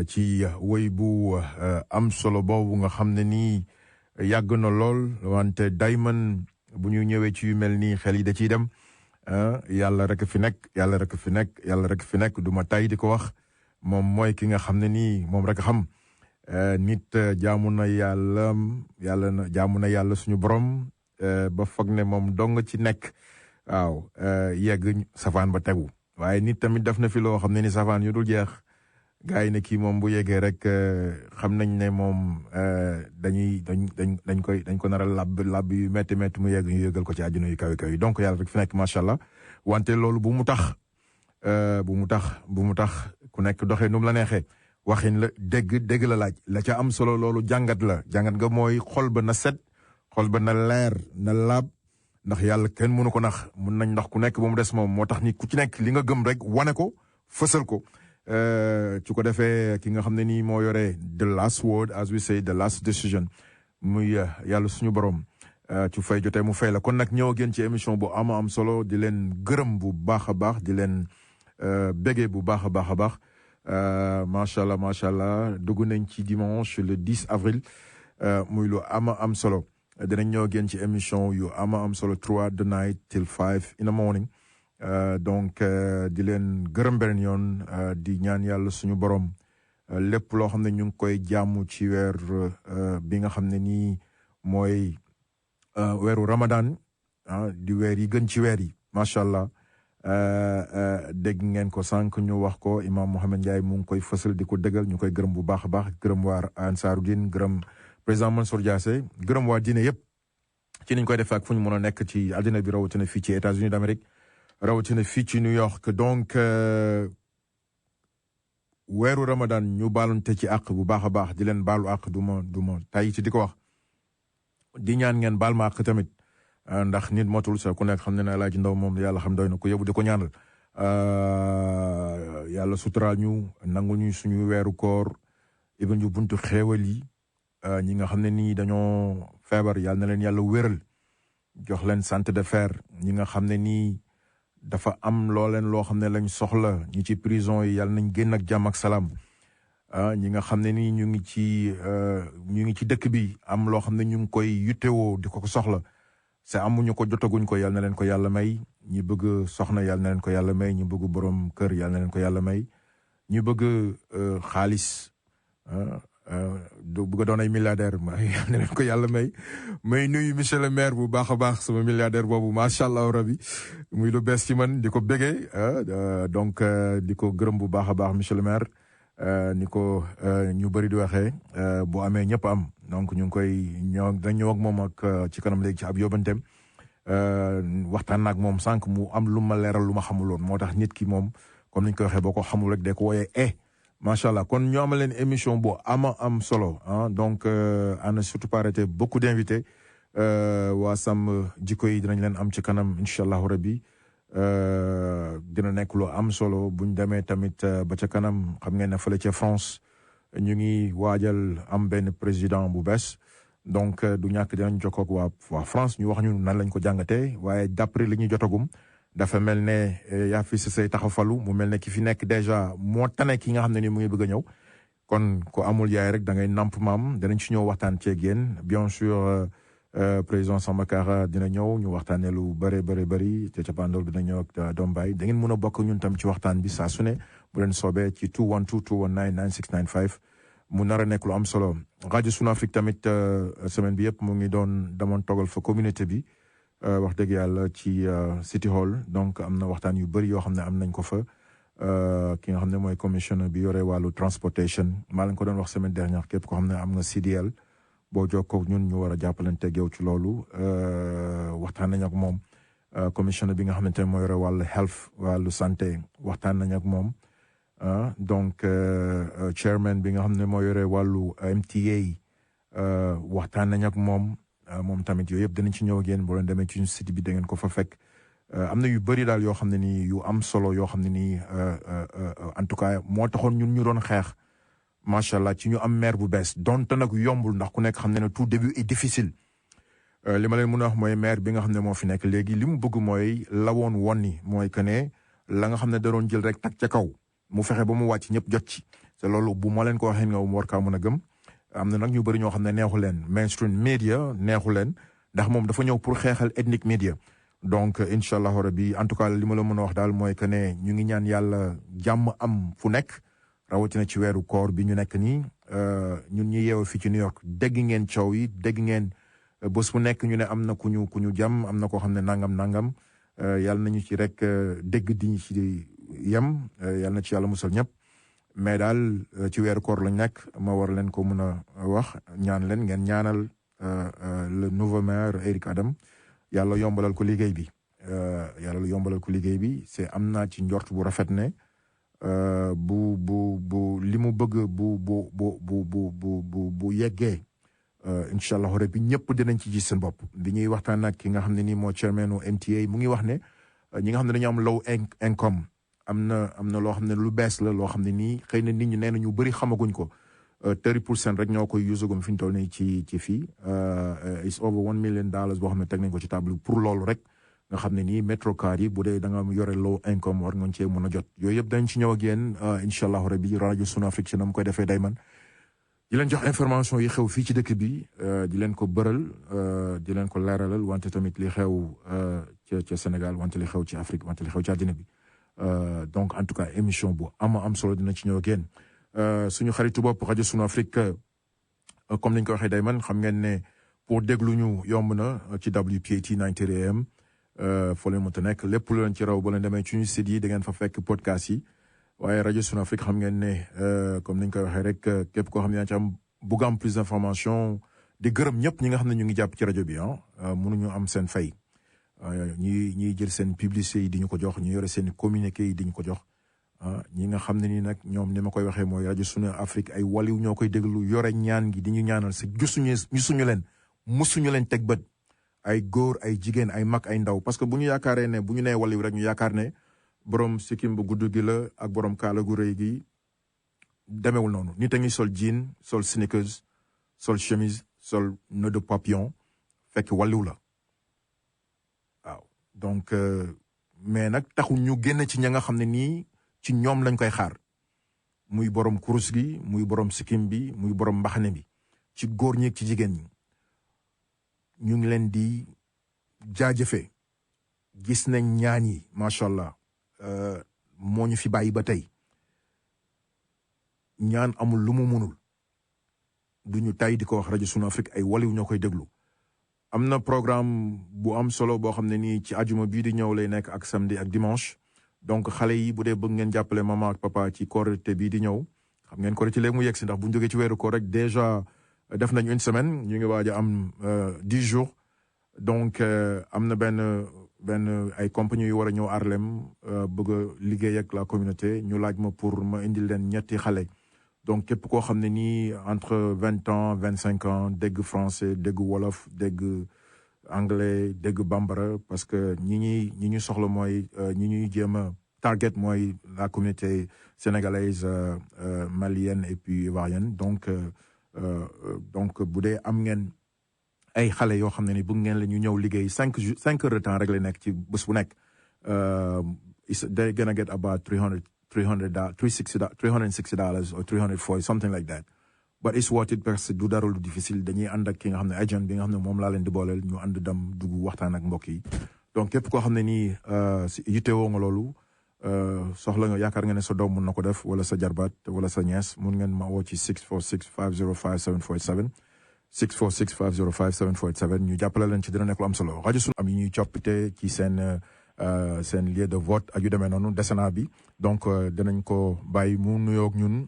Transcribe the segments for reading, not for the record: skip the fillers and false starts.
ci woy bu am solo boobu nga xam ne nii yàgg na lool wante dayman bu ñu ñëwee ci yu mel nii xel yi da ciy dem yàlla rek fi nekk yàlla rek fi nekk yàlla rek fi nekk du ma tay di ko wax moom mooy ki nga xam ne nii moom rek xam nit jaamu na yàlla jaamu na yàlla suñu borom ba foog ne moom dong ci nekk waaw yegg safaan ba tegu waaye nit tamit def na fi loo xam ne ni safaan yu dul jeex gars yi ne kii moom bu yeggee rek xam nañ ne moom dañ ko nar a làbb yu métti mu yegg ñu yëgal ko ci àjjana yu kaw yi donc yàlla rek fi nekk macha allah wante loolu bu mu tax ku nekk doxee nu mu la neexee waxin la dégg la laaj la ca am solo loolu jàngat nga mooy xol ba na set xol ba na leer na laab ndax yàlla kenn mënu ko nax mun nañ ndax ku nekk ba mu des moom moo tax ni ku ci nekk li nga gëm rek wane ko fësal ko ci ko defee ki nga xam ne nii moo yore the last word as we say the last decision muy yàlla suñu borom ci fay jotee mu fay la kon nag ñëw ngeen ci émission bu am solo di leen gërëm bu baax a baax di leen béggee bu baax a baax macha allah dugg nañ ci dimanche le 10 avril muy lu am solo dinañ ñëw ngeen ci émission yu am solo throughout the night till 5 in the morning donc di leen gërëm beneen yoon di ñaan yàlla suñu borom lépp loo xam ne ñu ngi koy jaamu ci weer bi nga xam ne nii mooy weeru Ramadan di weer yi gën ci weer yi macha allah dégg ngeen ko sànq ñu wax ko Imam Mohamed Ndiaye mu ngi koy fësal di ko dëggal ñu koy gërëm bu baax a baax gërëm waa Ansaarud-Din gërëm président Mansour Diassé gërëm waa diine yëpp ci niñ koy defee ak fu ñu mën a nekk ci àddina bi rawatina fii ci États-Unis d'Amérique rawatina fii ci New York donc weeru Ramadan ñu baalante ci àq bu baax a baax di leen baalu àq du ma tay ci di ko wax di ñaan ngeen baal ma àq tamit ndax nit motul sa ku nekk xam ne ne Alaaji Ndaw moom yàlla xam doy na ko yóbbu di ko ñaanal yàlla suturaal ñu nangu ñu suñu weeru koor ibal ñu buntu xéewal yi ñi nga xam ne nii dañoo feebar yàlla na leen yàlla wéral jox leen santé de fer ñi nga xam ne nii dafa am loo xam ne lañ soxla ñi ci prison yi yàlla nañ génn ak jàmm ak salaam ñi nga xam ne nii ñu ngi ci dëkk bi am loo xam ne ñu ngi koy yuttewoo di ko soxla c'est amuñu ko jotaguñ ko yàlla na leen ko yàlla may ñi bëgg soxna yàlla na leen ko yàlla may ñi bëgg borom kër yàlla na leen ko yàlla may ñi bëgg xaalis bëgg doon ay milliardaire yàlla na leen ko yàlla may nuyu monsieur le maire bu baax a baax sama milliardaire boobu macha allah rabi muy lu bees ci man di ko bégee donc di ko gërëm bu baax a baax monsieur le maire ni ko ñu bëri di waxee bu amee ñëpp am donc ñu ngi koy dañ ñëw ak moom ak ci kanam léegi ci ab yóbbanteem waxtaan naag moom sànq mu am lu ma leeral lu ma xamuloon moo tax nit ki moom comme ni ñu koy waxee boo ko xamul rek de ko wooyee macha allah kon ñu amal leen émission boo am solo donc ana surtout pas arrêté beaucoup d'invités waa sàmm jikko yi dinañ leen am ci kanam incha allahu rabbi dina nekk lu am solo buñ demee tamit ba ca kanam xam ngeen ne fële ca France ñu ngi waajal am benn président bu bees donc du ñàkk dinañ jokkoog waa France ñu wax ñu nan lañ ko jàngatee waaye d'après li ñuy jotagum dafa mel ne yaa fi say taxafalu mu mel ne ki fi nekk déjà moo tane ki nga xam ne ni mu ngi bëgg a ñëw kon ko amul yaay rek da ngay namp maam danañ ci ñëw waxtaan ceeg yéen bien sûr président Samba Kara dina ñëw ñu waxtaanee lu bëri te cappaandaw dina ñëw ak Dombaay da ngeen mën a bokk ñun tam ci waxtaan bi saa su ne bu leen soobee ci 212 219 9695 mu nar a nekk lu am solo rajo Sunu Afrique tamit semaine bi yëpp mu ngi demoon togal fa communauté bi wax dëgg yàlla ci City Hall donc am na waxtaan yu bëri yoo xam ne am nañ ko fa ki nga xam ne mooy commissioner bi yore wàllu transportation maa lañ ko doon wax semaine dernière képp ko xam ne am nga CDL boo jokkoo ñun ñu war a jàppalante yow ci loolu waxtaan nañ ak moom commissioner bi nga xamante ne moo yore wàllu health wàllu santé waxtaan nañ ak moom donc chairman bi nga xam ne moo yore wàllu MTA waxtaan nañ ak moom tamit yooyu yëpp dinañ ci ñëw ak yéen boo leen demee ci site bi da ngeen ko fa fekk am na yu bëri daal yoo xam ne nii yu am solo yoo xam ne nii en tout cas moo taxoon ñun ñu doon xeex macha allah ci ñu am maire bu bees donte nag yombul ndax ku nekk xam ne ne tout début est difficile li ma leen mën a wax mooy maire bi nga xam ne moo fi nekk léegi li mu bëgg mooy lawoon woon ni mooy que ne la nga xam ne da doon jël rek tag ca kaw mu fexe ba mu wàcc ñëpp jot ci te loolu bu ma leen ko waxee nga war kaa mën a gëm am na nag ñu bëri ñoo xam ne neexu leen mainstream media neexu leen ndax moom dafa ñëw pour xeexal ethnic media. donc incha allahu rabi en tout cas li ma la mën a wax daal mooy que ne ñu ngi ñaan yàlla jàmm am fu nekk rawatina ci weeru koor bi ñu nekk nii ñun ñi yeewu fii ci New York dégg ngeen coow yi dégg ngeen bés bu nekk ñu ne am na ku ñu jàmm am na koo xam ne nangam yàlla nañu ci rek dégg di ci yem yàlla na ci yàlla musal ñëpp mais daal ci weeru koor lañ nekk ma war leen ko mën a wax ñaan leen ngeen ñaanal le nouveau maire Eric Adam yàlla yombalal ko liggéey bi c'est am naa ci njort bu rafet ne bu li mu bëgg bu yeggee incha allah rabbi ñëpp dinañ ci gis seen bopp bi ñuy waxtaan ak ki nga xam ne nii moo chairmanu MTA mu ngi wax ne ñi nga xam ne dañu am low income am na loo xam ne lu bees la loo xam ne nii xëy na nit ñi nee na ñu bëri xamaguñ ko 30% rek ñoo koy usagum fi ñu toll nii ci fii it's over $1 million boo xam ne teg nañ ko ci table pour loolu rek nga xam ne nii Metrocar yi bu dee da nga yore low income war nga cee mën a jot yooyu yëpp dañ ci ñëw ak yéen incha allah rabbi rajo Sunu Afrique ci na mu koy defee day man di leen jox information yi xew fii ci dëkk bi di leen ko bëral di leen ko leeralal wante tamit li xew ca Sénégal wante li xew ci Afrique wante li xew ci àddina bi donc en tout cas émission bu am solo dina ci ñëw ak yéen suñu xaritu bopp rajo Sunu Afrique comme niñ ko waxee day man xam ngeen ne pour déglu ñu yomb na ci WPAT 90 AM foo leen mënta nekk lépp lu leen ci raw ba leen demee ci ñu site yi da ngeen fa fekk podcast yi waaye rajo Sunu Afrique xam ngeen ne comme niñ koy waxee rek képp koo xam ne yaa ci am bugg am plus d'information di gërëm ñëpp ñi nga xam ne ñu ngi jàpp ci rajo bi mënuñu am seen fay ñiy jël seen publicité yi di ñu ko jox ñu yore seen communiqué yi di ñu ko jox ñi nga xam ne nii nag ñoom ni ma koy waxee mooy rajo Sunu Afrique ay waliw ñoo koy déglu yore ñaan gi di ñu ñaanal si gisuñu leen musuñu leen teg bët ay góor ay jigéen ay mag ay ndaw parce que bu ñu yaakaaree ne bu ñu nee waliw rek ñu yaakaar ne borom sikkim bu gudd gi la ak borom kaala gu rëy gi demewul noonu nit a ngi sol jean sol sneakers sol chemise sol nœud de papillon fekk waliw la waaw donc mais nag taxul ñu génn ci ña nga xam ne nii ci ñoom lañ koy xaar muy borom kurus gi muy borom sikkim bi muy borom mbaxane bi ci góor ñi ci jigéen ñi ñu ngi leen di jaajëfee gis nañ ñaan yi macha allah moo ñu fi bàyyi ba tey ñaan amul lu mu munul du ñu tay di ko wax rajo Sunu Afrique ay waliw ñoo koy déglu am na programme bu am solo boo xam ne nii ci ajuma bii di ñëw lay nekk ak samedi ak dimanche donc xale yi bu dee bëgg ngeen jàppale maman ak papa ci korité bii di ñëw xam ngeen korité léegi mu yegg si ndax bu ñu jógee ci weeru koor rek déjà def nañ une semaine ñu ngi waaj a am 10 jours donc am na benn ay compagnie yu war a ñëw Harlem bëgg a liggéey ak la communauté ñu laaj ma pour ma indil leen ñetti xale donc képp koo xam ne nii entre 20 ans 25 ans dégg français dégg wolof dégg anglais dégg bambara parce que ñi ñu soxla mooy ñi ñuy jéem a target mooy la communauté sénégalaise malienne et puis ivoirienne donc bu dee am ngeen ay xale yoo xam ne ni bëgg ngeen la ñu ñëw liggéey 5 heures de temps rek la nekk ci bés bu nekk they gonna get about $360 or $340 something like that but it's worth it parce que du dara lu difficile dañuy ànd ak ki nga xam ne agent bi nga xam ne moom laa leen di booleel ñu ànd dem dugg waxtaan ak mbokk yi donc képp koo xam ne nii yittewoo nga loolu soxla nga yaakaar nga ne sa doom mun na ko def wala sa jarbaat wala sa ñees mun ngeen ma woo ci 646-505-747 646-505-747 ñu jàppale leen ci dina nekk lu am solo rajo Sunu am yi ñuy coppite ci seen lieu de vote ak yu demee noonu desena bi donc dinañ ko bàyyi mu nuyoog ñun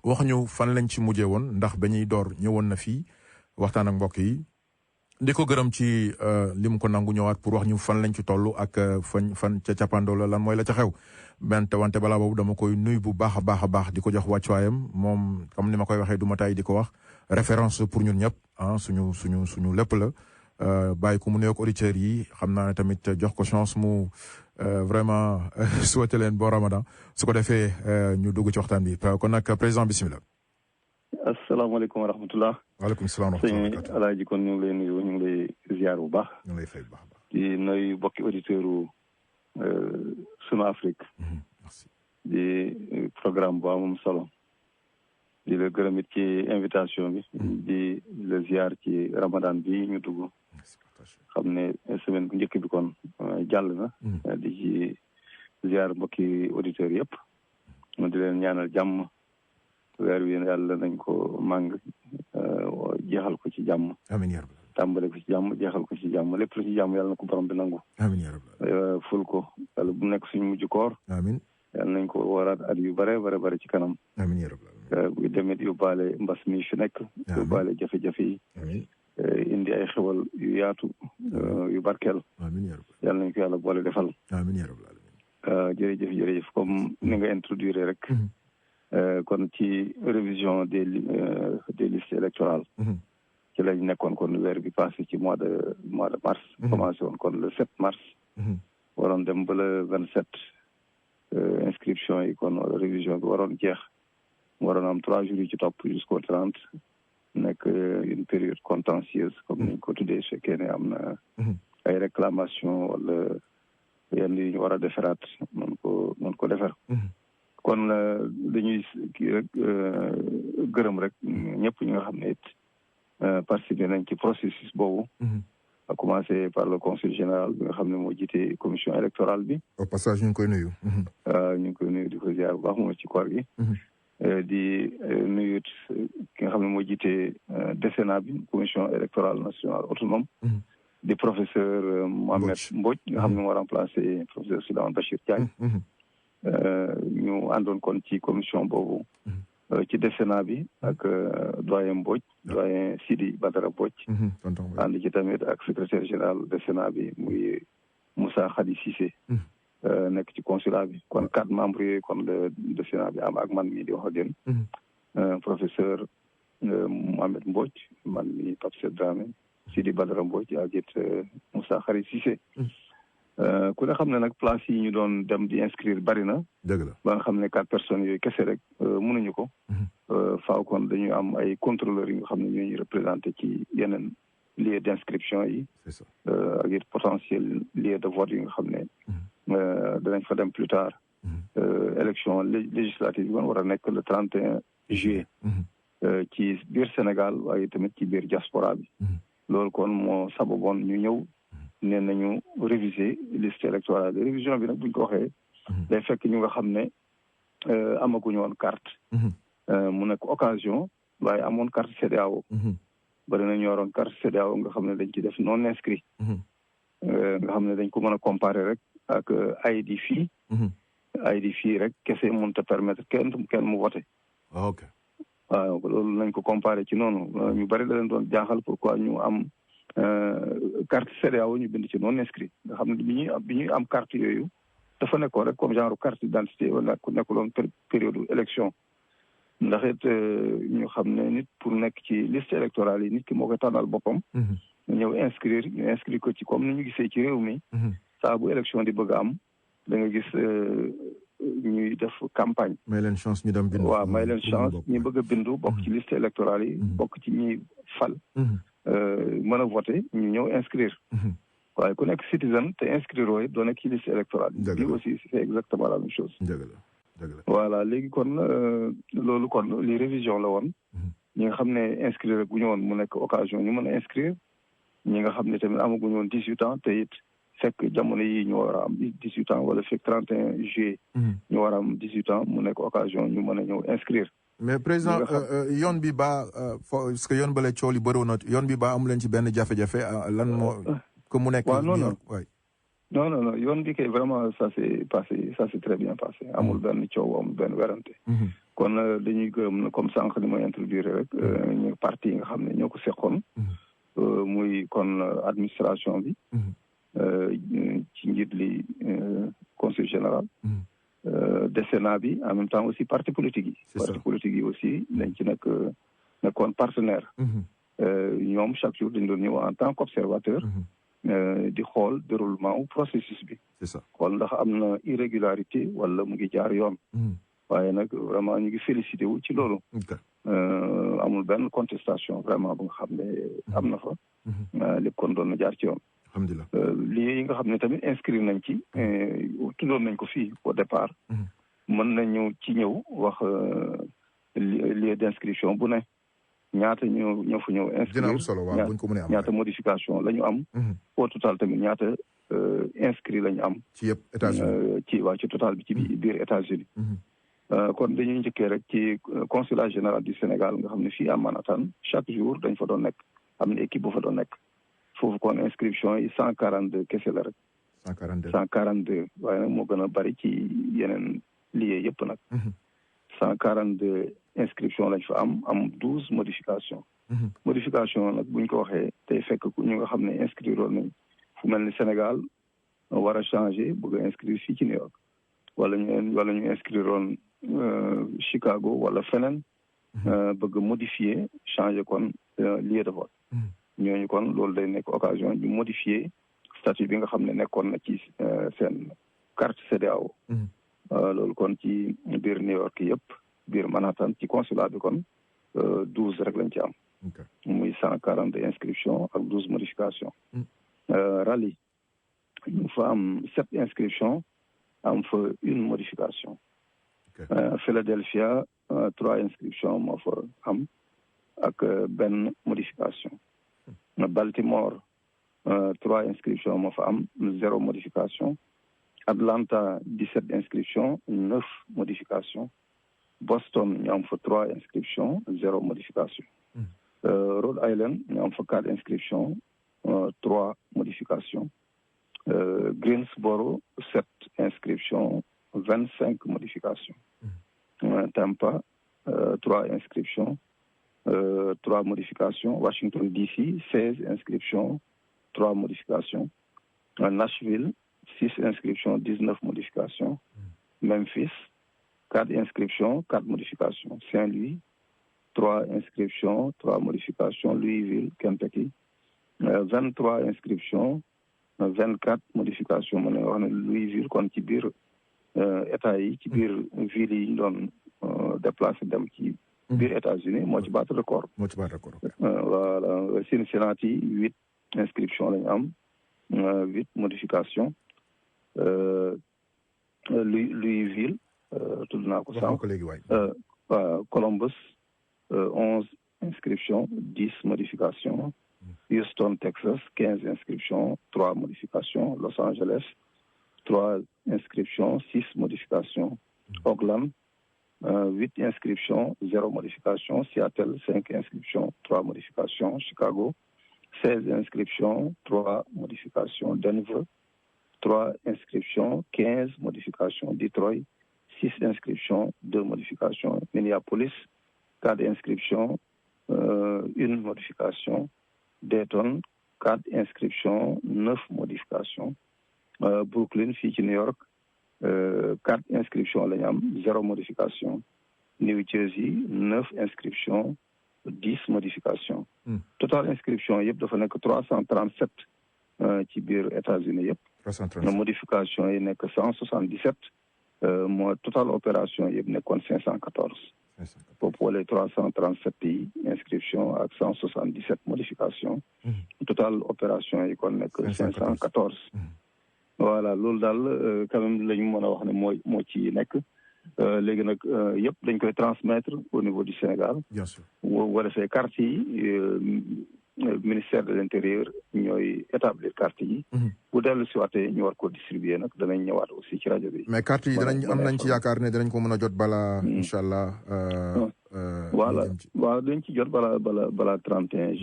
wax ñu fan lañ ci mujjee woon ndax ba ñuy door ñëwoon na fii waxtaan ak mbokk yi di ko gërëm ci li mu ko nangu ñëwaat pour wax ñu fan lañ ci toll ak fan ca cappaandoo la lan mooy la ca xew wante balaa boobu dama koy nuyu bu baax a baax di ko jox wàccuwaayam moom comme ni ma koy waxee du ma tay di ko wax référence pour ñun ñëpp suñu lépp la bàyyi ko mu nuyoog auditeurs yi xam naa ne tamit jox ko chance mu vraiment souhaité leen bon Ramadan su ko defee ñu dugg ci waxtaan bi kon nag président bisimilah. asalaamaaleykum wa rahmatulah. waaleykum salaam wa rahmatulah. sëñ Alaaji kon ñu ngi lay nuyu ñu ngi lay ziar bu baax. ñu ngi lay fay bu baax. di nuyu bokki auditeurs Sunu Afrique. merci. di programme bu amum solo. di la gërëm it ci invitation bi. di la ziar ci Ramadan bi ñu dugg. xam ne semaine bu njëkk bi kon jàll na. di ci ziar mbokki auditeurs yëpp. mu di leen ñaanal jàmm. weer wi yàlla nañ ko màng jeexal ko ci jàmm. amiin yaa rabbal tàmbale ko ci jàmm jeexal ko ci jàmm lépp lu ci jàmm yàlla na ko borom bi nangu. amiin yaa rabbal ful ko yàlla bu nekk suñu mujj koor. amiin yàlla nañ ko waraat at yu bare ci kanam. amiin yaa rabbal buy demit yóbbaale mbas mi fi nekk. yóbbaale jafe-jafe yi. amiin indi ay xewal yu yaatu yu barkeel. amiin yaa rabbal yàlla nañ ko yàlla boole defal. amiin yaa rabbal jërëjëf comme ni nga introduire rek. kon ci révision des listes électorales. ci lañ nekkoon kon weer bi passé ci mois de mars. commencé woon kon le 7 mars. waroon dem ba le 27. inscription yi kon révision bi waroon jeex. waroon am 3 jours yi ci topp jusqu'au 30. nekk une période contentieuse comme niñ ko tuddee su fekkee ne am na ay réclamation wala yenn yu ñu war a defaraat mën ko defar. kon dañuy kii rek gërëm rek ñëpp ñi nga xam ne it participé nañ ci processus boobu. a commencé par le consul général bi nga xam ne moo jiite commission électorale bi. au passage ñu ngi koy nuyu. ñu ngi koy nuyu di ko ziar bu baax moom ci koor gi. di nuyu ki nga xam ne moo jiite DCNA bi commission électorale nationale autonome. di professeur Mohamed Mbodj nga xam ne moo remplacé professeur Souleymane Bachir Diagne. ñu àndoon kon ci commission boobu. ci DCNA bi ak doyen Mbodj. doyen Sidi Badara Mbodj. ànd ci tamit ak secrétaire général DCNA bi muy Moussa Khady Cissé. nekk ci consulat bi kon 4 membres yooyu kon le DCNA bi am ak man mii di wax ak yéen. professeur Mohamed Mbodj man mii Pape Sèye Dramé Sidi Badara Mbodj ak it Moussa Khady Cissé. ku ne xam ne nag place yi ñu doon dem di inscrire bari na. dëgg la ba nga xam ne 4 personnes yooyu kese rek mënuñu ko. faaw kon dañu am ay contrôleurs yi nga xam ne ñoo ñu représenté ci yeneen lieu d'inscription yi. c'est ça ak it potentiel lieu de vote yi nga xam ne. danañ fa dem plus tard. élection législative bi kon war a nekk le 31 juillet. ci biir Sénégal waaye tamit ci biir diaspora bi. loolu kon moo sababoon ñu ñëw. nee nañu réviser liste électorale révision bi nag buñ ko waxee. day fekk ñu nga xam ne amaguñu woon carte. mu nekk occasion waaye amoon carte CEDEAO. bari na ñu waroon carte CEDEAO nga xam ne dañ ci def non inscrit. nga xam ne dañ ko mën a comparer rek ak ID fii. ID fii rek kese mënut a permettre kenn mu voté. ok waaw loolu nañ ko comparer ci noonu ñu bari da leen doon jaaxal pourquoi ñu am. carte CEDEAO ñu bind ci non inscrit nga xam ne bi ñuy am carte yooyu dafa nekkoon rek comme genre carte d'identité wala nekkuloon période élection ndax it ñu xam ne nit pour nekk ci liste électorale yi nit ki moo koy tànnal boppam. ñëw ñu inscrire ko ci comme ni ñu gisee ci réew mi. saa bu élection di bëgg a am da nga gis ñuy def campagne. may leen chance ñu dem bindu. waaw may leen chance ñu bëgg a bindu bokk ci liste électorale yi. bokk ci ñuy fal. mën a voté ñu ñëw inscrire. waaye ku nekk citizen te inscrire wooy doo nekk ci liste électorale bi aussi c'est exactement la même chose. dëgg la voilà léegi kon loolu kon li révision la woon. ñi nga xam ne inscrire gu ñu woon mu nekk occasion ñu mën a inscrire. ñi nga xam ne tamit amaguñu woon 18 ans te it fekk jamono yi ñu war a am 18 ans wala fekk 31 juillet. ñu war a am 18 ans mu nekk occasion ñu mën a ñëw inscrire. mais président yoon bi ba parce que yoon bale coow li bëriwoon na yoon bi ba amu leen ci benn jafe-jafe lan moo que mu nekk. waaw non yoon bi kay vraiment ça s'est très bien passé amul benn coow amul benn werante. kon dañuy gërëm na comme sànq ni may introduire rek ñu parti yi nga xam ne ñoo ko seqoon. muy kon administration bi. ci njiit li conseil général. DCNA bi en même temps aussi parti politique yi. parti politique yi aussi dañ ci nekkoon partenaire. ñoom chaque jour dañ doon ñëw en tant qu'observateur. di xool déroulement wu processus bi. c'est ça xool ndax am na irrégularité wala mu ngi jaar yoon. waaye nag vraiment ñu ngi félicité wu ci loolu. amul benn contestation vraiment bu nga xam ne am na fa. lépp kon doon na jaar ci yoon. alhamdulilah lii yi nga xam ne tamit inscrire nañ ci tuddoon nañ ko fii au départ. mën nañu ci ñëw wax li lieu d'inscription bu ne ñaata ñoo fa ñëw inscrire dina am solo waaw buñ ko mënee am ñaata modification la ñu am au total tamit ñaata inscrit la ñu am ci yëpp États-Unis ci total bi ci biir États-Unis kon dañuy njëkkee rek ci consulat général du Sénégal nga xam ne fii à Manhattan chaque jour dañ fa doon nekk am na équipe bu fa doon nekk foofu kon inscription yi 142 kese la rek 142 waaye nag moo gën a bari ci yeneen lieux yëpp nag 142 inscription lañ fa am 12 modification modification nag buñ ko waxee tey fekk ñu nga xam ne inscrire woon nañ fu mel ni Sénégal war a changer bëgg a inscrire fii ci New York wala ñu inscrire woon Chicago wala feneen bëgg modifier changer kon lieu de vote ñooñu kon loolu day nekk occasion ñu modifier statut bi nga xam ne nekkoon na ci seen carte CEDEAO loolu kon ci biir New York yëpp biir Manhattan ci consulat bi kon 12 rek lañ ci am muy 142 inscriptions ak 12 modifications Raleigh ñu fa am 7 inscriptions am fa 1 modification Philadelphia 3 inscriptions moo fa am ak benn modification Baltimore 3 inscriptions moo fa am 0 modification Atlanta 17 inscriptions 9 modifications Boston ñu am fa 3 inscriptions 0 modification Rhode Island ñu am fa 4 inscriptions 3 modifications Greensboro 7 inscriptions 25 modifications Tampa 3 inscriptions 3 modifications Washington DC 16 inscriptions 3 modifications Nashville 6 inscriptions 19 modifications Memphis 4 inscriptions 4 modifications Saint-Louis 3 inscriptions 3 modifications Louisville Kentucky 23 inscriptions 24 modifications mu ne wax ne Louisville kon ci biir état yi ci biir ville yi ñu doon déplacé dem ci biir États-Unis moo ci battre record voilà Cincinnati 8 inscriptions lañu am 8 modifications Louisville tudd naa ko sànq Columbus 11 inscriptions 10 modifications Houston Texas 15 inscriptions 3 modifications Los Angeles 3 inscriptions 6 modifications Oakland 8 inscriptions 0 modifications Seattle 5 inscriptions 3 modifications Chicago 16 inscriptions 3 modifications Denver 3 inscriptions 15 modifications Detroit 6 inscriptions 2 modifications Minneapolis 4 inscriptions 1 modification Dayton 4 inscriptions 9 modifications Brooklyn fii ci New York 4 inscriptions la ñu am 0 modification New Jersey 9 inscriptions 10 modifications total inscription yëpp dafa nekk 337 ci biir États-Unis yëpp modification yi nekk 177 moo total opération yëpp nekkoon 514 boo boolee 337 yi inscription ak 177 modification total opération yi kon nekk 514 voilà loolu daal quand même la ñu mën a wax ne moo ci nekk léegi nag yëpp dañ koy transmettre au niveau du Sénégal bien sûr boo defee carte yi ministère de l'Intérieur ñooy établir carte yi bu dellu si waatee ñu war ko distribuer nag danañ ñëwaat aussi ci rajo bi mais carte yi danañ am nañ ci yaakaar ne danañ ko mën a jot bala incha allah voilà waaw dañ ci jot bala 31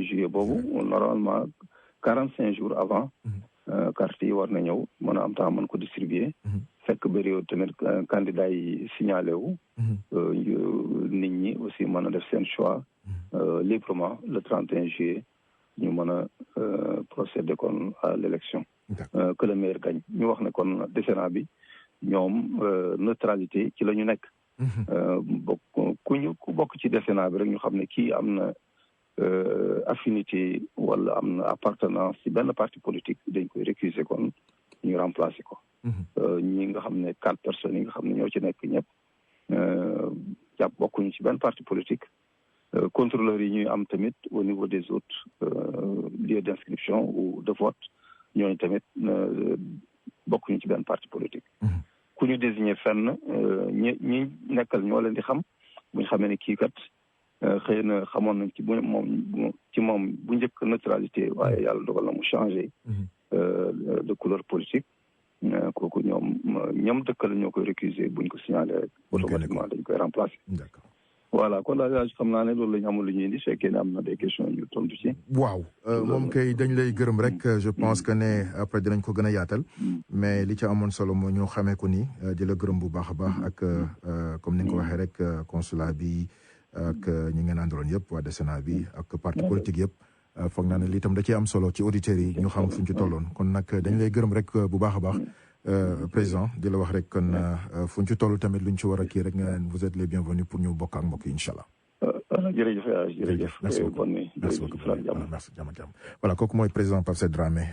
juillet boobu normalement 45 jours avant carte yi war na ñëw mën a am temps mën ko distribuer fekk bëri tamit candidat yi signalé wu nit ñi aussi mën a def seen choix librement le 31 juillet ñu mën a procéder kon à l'élection que le meilleur gagne ñu wax ne kon décennat bi ñoom neutralité ci la ñu nekk ku bokk ci décennat bi rek ñu xam ne kii am na affinité wala am na appartenance ci benn parti politique dañ koy récuser kon ñu remplacer ko ñi nga xam ne 4 personnes yi nga xam ne ñoo ci nekk ñëpp jàpp bokkuñu ci benn parti politique contrôleurs yi ñuy am tamit au niveau des autres lieux d'inscription ou de vote ñooñu tamit bokkuñu ci benn parti politique ku ñu désigné fenn ñi nekkal ñoo leen di xam bu ñu xamee ne kii kat xëy na xamoon nañ ci moom bu njëkk neutralité waaye yàlla dogal na mu changé de couleur politique kooku ñoom dëkkal ñoo koy récuser buñ ko signalé rek automatiquement dañ koy remplacer. Voilà kon daal xam naa ne loolu la ñu amul lu ñuy indi fekkee ne am na des questions ñu tontu ci. waaw moom kay dañ lay gërëm rek je pense que ne après dinañ ko gën a yaatal mais li ci amoon solo moo ñu xamee ko ni di la gërëm bu baax a baax ak comme ni nga ko waxee rek consulat bi ak ñi ngeen àndaloon yëpp waa Desena bi ak parti politique yëpp foog naa ne lii tam da ciy am solo ci auditeurs yi ñu xam fu ñu ci tolloon kon nag dañ lay gërëm rek bu baax a baax président di la wax rek kon fu ñu ci toll tamit lu ñu ci war a kii rek nga vous êtes les bienvenus pour ñu bokk ak mbokk yi incha allah. jërëjëf. merci beaucoup merci beaucoup merci jàmm voilà kooku mooy président Pape Sèye Dramé